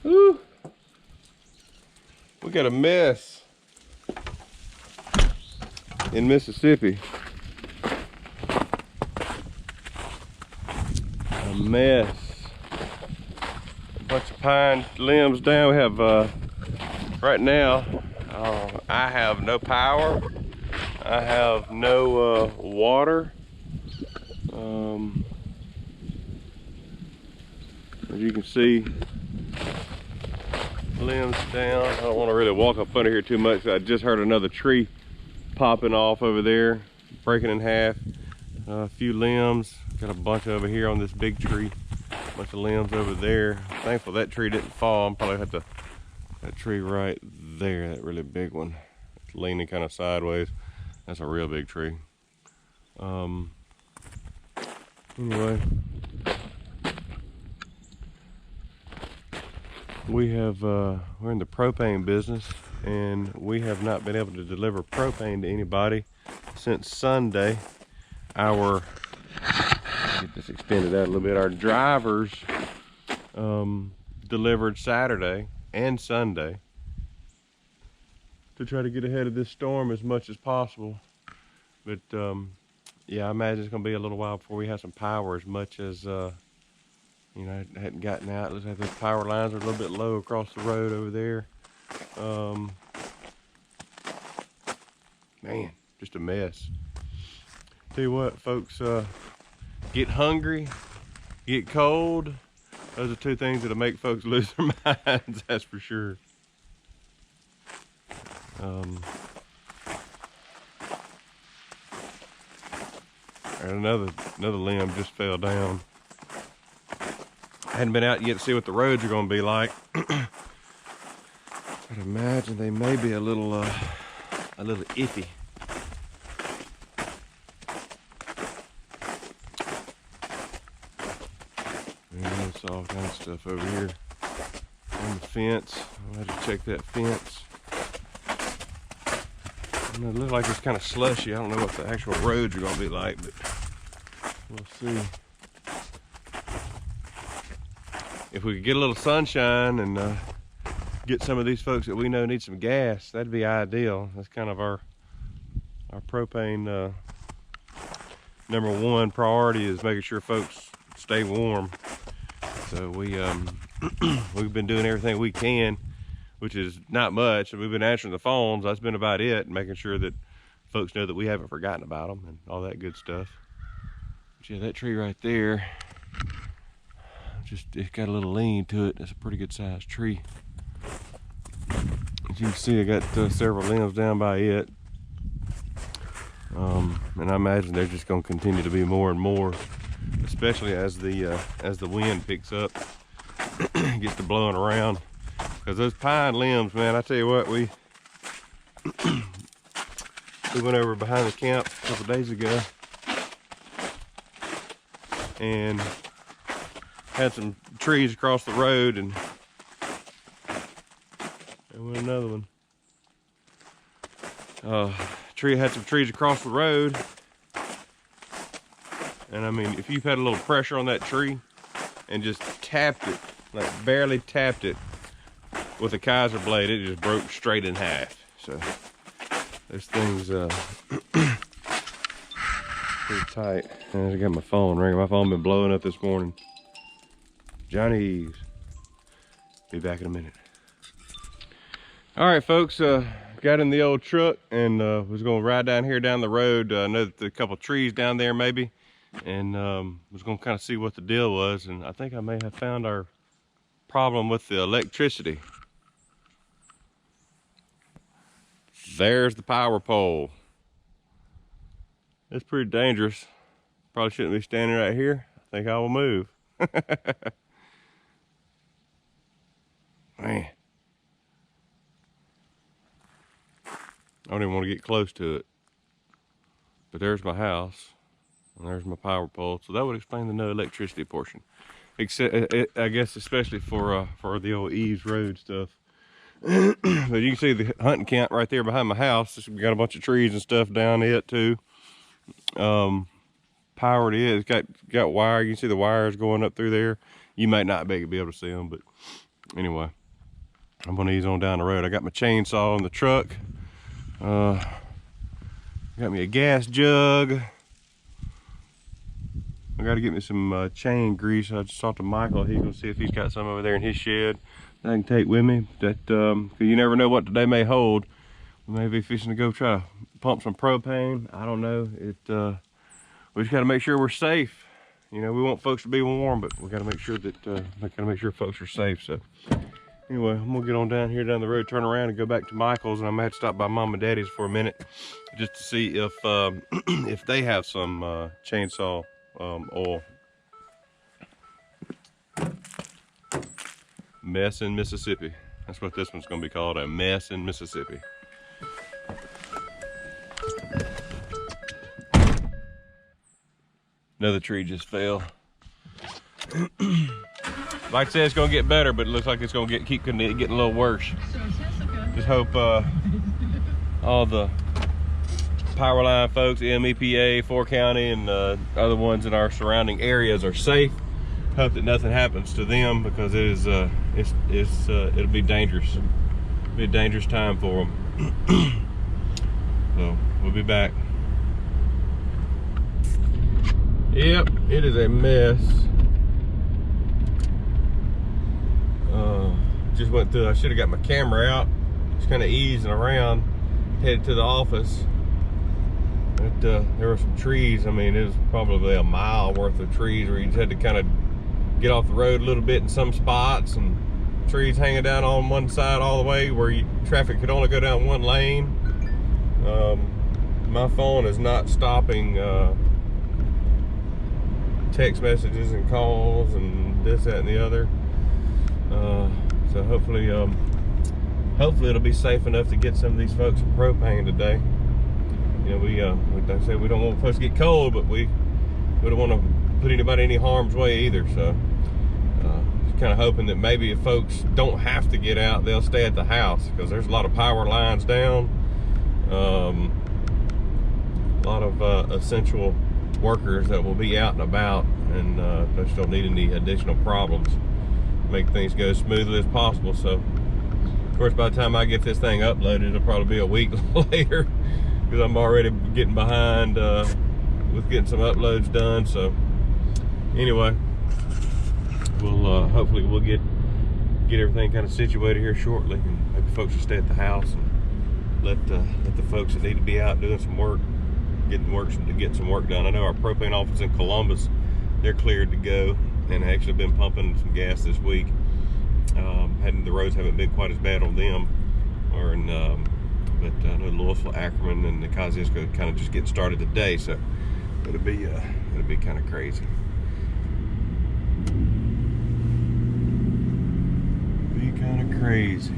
Woo. We got a mess in Mississippi. A mess. A bunch of pine limbs down. We have, right now, I have no power. I have no water. As you can see, limbs down. I don't want to really walk up under here too much. I just heard another tree popping off over there, breaking in half. A few limbs. Got a bunch over here on this big tree. A bunch of limbs over there. Thankful that tree didn't fall. I'm probably have to, that tree right there, that really big one. It's leaning kind of sideways. That's a real big tree. Anyway, we have we're in the propane business, and we have not been able to deliver propane to anybody since Sunday. Our, get this extended out a little bit, our drivers delivered Saturday and Sunday to try to get ahead of this storm as much as possible. But yeah, I imagine it's gonna be a little while before we have some power, as much as you know, it hadn't gotten out. It looks like those power lines are a little bit low across the road over there. Man, just a mess. Tell you what, folks, get hungry, get cold. Those are two things that'll make folks lose their minds, that's for sure. And another limb just fell down. I hadn't been out yet to see what the roads are going to be like. I'd imagine they may be a little iffy. And there's all kinds of stuff over here on the fence. I'll have to check that fence. And it looks like it's kind of slushy. I don't know what the actual roads are going to be like, but we'll see. If we could get a little sunshine and get some of these folks that we know need some gas, that'd be ideal. That's kind of our propane number one priority, is making sure folks stay warm. So we we've been doing everything we can, which is not much. We've been answering the phones. That's been about it, making sure that folks know that we haven't forgotten about them and all that good stuff. But yeah, that tree right there, it's got a little lean to it. That's a pretty good sized tree. As you can see, I got several limbs down by it. And I imagine they're just going to continue to be more and more, especially as the wind picks up, gets to blowing around. Because those pine limbs, man, I tell you what, we went over behind the camp a couple days ago and had some trees across the road, and there went another one. Tree had some trees across the road, and I mean, if you've had a little pressure on that tree and just tapped it, like barely tapped it with a Kaiser blade, it just broke straight in half. So those things pretty tight. And I got my phone ringing. My phone been blowing up this morning. Johnny's. Be back in a minute. All right, folks, got in the old truck and was gonna ride down here down the road. I know that a couple trees down there maybe, and was gonna kind of see what the deal was. And I think I may have found our problem with the electricity. There's the power pole. It's pretty dangerous. Probably shouldn't be standing right here. I think I will move. Man. I don't even want to get close to it. But there's my house, and there's my power pole. So that would explain the no electricity portion. Except, I guess, especially for the old Eves Road stuff. But you can see the hunting camp right there behind my house. We got a bunch of trees and stuff down it too. Powered it. It's got wire. You can see the wires going up through there. You might not be able to see them, but anyway, I'm gonna ease on down the road. I got my chainsaw in the truck. Got me a gas jug. I gotta get me some chain grease. I just talked to Michael. He's gonna see if he's got some over there in his shed that I can take with me. That, 'cause you never know what today may hold. We may be fishing to go try to pump some propane. I don't know. We just gotta make sure we're safe. You know, we want folks to be warm, but we gotta make sure that we gotta make sure folks are safe. So anyway, I'm gonna get on down here down the road, turn around and go back to Michael's, and I'm gonna have to stop by Mom and Daddy's for a minute just to see if if they have some chainsaw oil. Mess in Mississippi. That's what this one's gonna be called, a mess in Mississippi. Another tree just fell. Like I said, it's gonna get better, but it looks like it's gonna keep getting a little worse. Just hope all the power line folks, MEPA, 4 County, and other ones in our surrounding areas are safe. Hope that nothing happens to them, because it is it'll be dangerous. It'll be a dangerous time for them. So we'll be back. Yep, it is a mess. Just went through. I should have got my camera out. Just kind of easing around, headed to the office. But there were some trees. I mean, it was probably a mile worth of trees where you just had to kind of get off the road a little bit in some spots, and trees hanging down on one side all the way where traffic could only go down one lane. My phone is not stopping text messages and calls and this, that, and the other. So hopefully it'll be safe enough to get some of these folks some propane today. You know, like I said, we don't want folks to get cold, but we don't want to put anybody in any harm's way either. So just kind of hoping that maybe if folks don't have to get out, they'll stay at the house, because there's a lot of power lines down. A lot of essential workers that will be out and about, and just don't need any additional problems. Make things go as smoothly as possible. So of course, by the time I get this thing uploaded, it'll probably be a week later, because I'm already getting behind with getting some uploads done. So anyway, we'll hopefully we'll get everything kind of situated here shortly, and maybe folks will stay at the house and let the folks that need to be out doing some work get some work done. I know our propane office in Columbus, they're cleared to go, and actually been pumping some gas this week. The roads haven't been quite as bad on them, but I know Louisville, Ackerman, and the Kosciuszko kind of just getting started today, so it'll be kind of crazy. Crazy.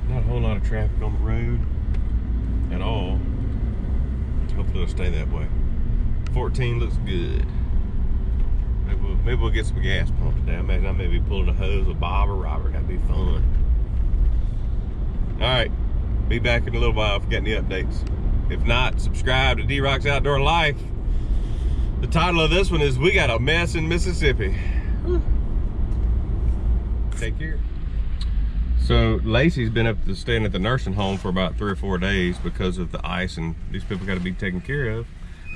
Not a whole lot of traffic on the road at all. Hopefully it'll stay that way. 14 looks good. Maybe we'll get some gas pumped today. I imagine I may be pulling a hose with Bob or Robert. That'd be fun. All right, be back in a little while if you got any updates. If not, subscribe to D-Rock's Outdoor Life. The title of this one is "We Got a Mess in Mississippi." Take care. So Lacey's been staying at the nursing home for about 3 or 4 days because of the ice, and these people got to be taken care of.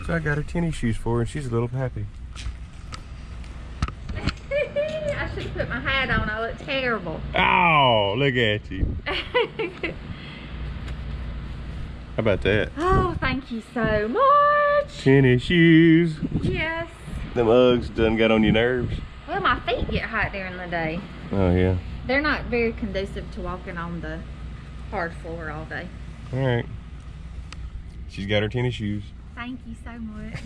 So I got her tennis shoes for her, and she's a little happy. I should have put my hat on. I look terrible. Oh, look at you. How about that? Oh, thank you so much. Tennis shoes. Yes. Them Uggs done got on your nerves. Well, my feet get hot during the day. Oh, yeah. They're not very conducive to walking on the hard floor all day. All right. She's got her tennis shoes. Thank you so much.